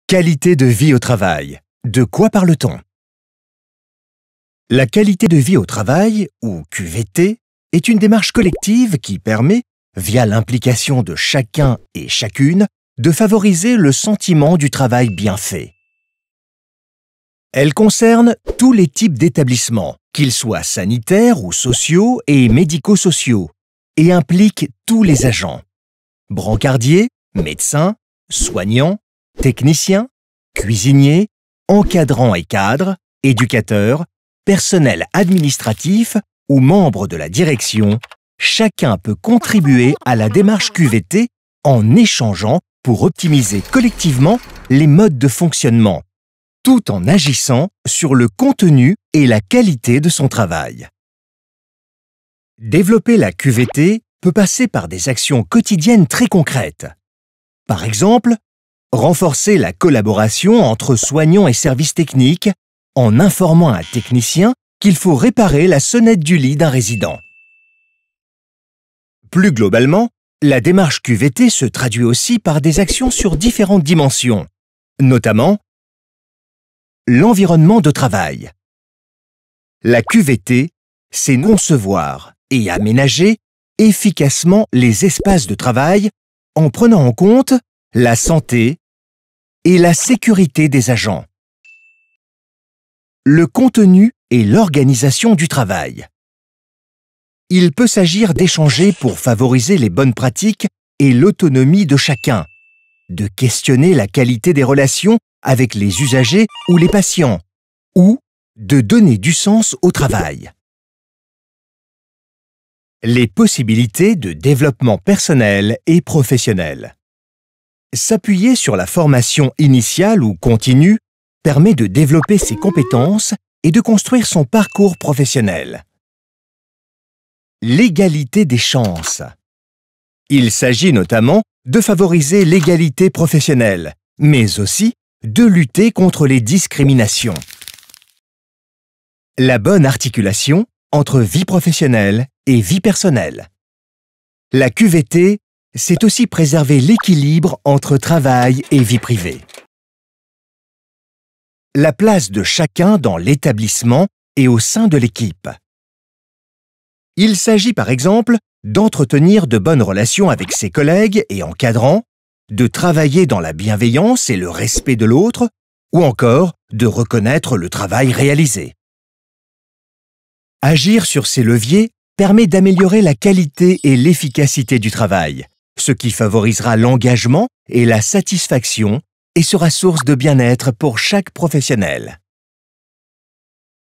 Qualité de vie au travail. De quoi parle-t-on? La qualité de vie au travail, ou QVT, est une démarche collective qui permet, via l'implication de chacun et chacune, de favoriser le sentiment du travail bien fait. Elle concerne tous les types d'établissements, qu'ils soient sanitaires ou sociaux et médico-sociaux, et implique tous les agents. Brancardiers, médecins, soignants, techniciens, cuisiniers, encadrants et cadres, éducateurs, personnel administratif ou membres de la direction, chacun peut contribuer à la démarche QVT en échangeant pour optimiser collectivement les modes de fonctionnement, tout en agissant sur le contenu et la qualité de son travail. Développer la QVT peut passer par des actions quotidiennes très concrètes. Par exemple, renforcer la collaboration entre soignants et services techniques en informant un technicien qu'il faut réparer la sonnette du lit d'un résident. Plus globalement, la démarche QVT se traduit aussi par des actions sur différentes dimensions, notamment l'environnement de travail. La QVT, c'est concevoir et aménager efficacement les espaces de travail en prenant en compte la santé et la sécurité des agents, le contenu et l'organisation du travail. Il peut s'agir d'échanger pour favoriser les bonnes pratiques et l'autonomie de chacun, de questionner la qualité des relations avec les usagers ou les patients, ou de donner du sens au travail. Les possibilités de développement personnel et professionnel. S'appuyer sur la formation initiale ou continue permet de développer ses compétences et de construire son parcours professionnel. L'égalité des chances. Il s'agit notamment de favoriser l'égalité professionnelle, mais aussi de lutter contre les discriminations. La bonne articulation entre vie professionnelle et vie personnelle. La QVT, c'est aussi préserver l'équilibre entre travail et vie privée. La place de chacun dans l'établissement et au sein de l'équipe. Il s'agit par exemple d'entretenir de bonnes relations avec ses collègues et encadrants, de travailler dans la bienveillance et le respect de l'autre, ou encore de reconnaître le travail réalisé. Agir sur ces leviers permet d'améliorer la qualité et l'efficacité du travail, ce qui favorisera l'engagement et la satisfaction et sera source de bien-être pour chaque professionnel.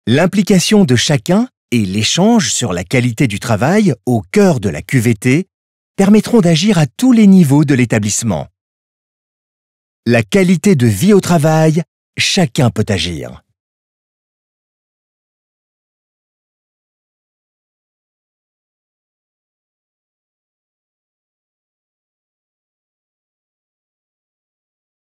L'implication de chacun et l'échange sur la qualité du travail au cœur de la QVT permettront d'agir à tous les niveaux de l'établissement. La qualité de vie au travail, chacun peut agir.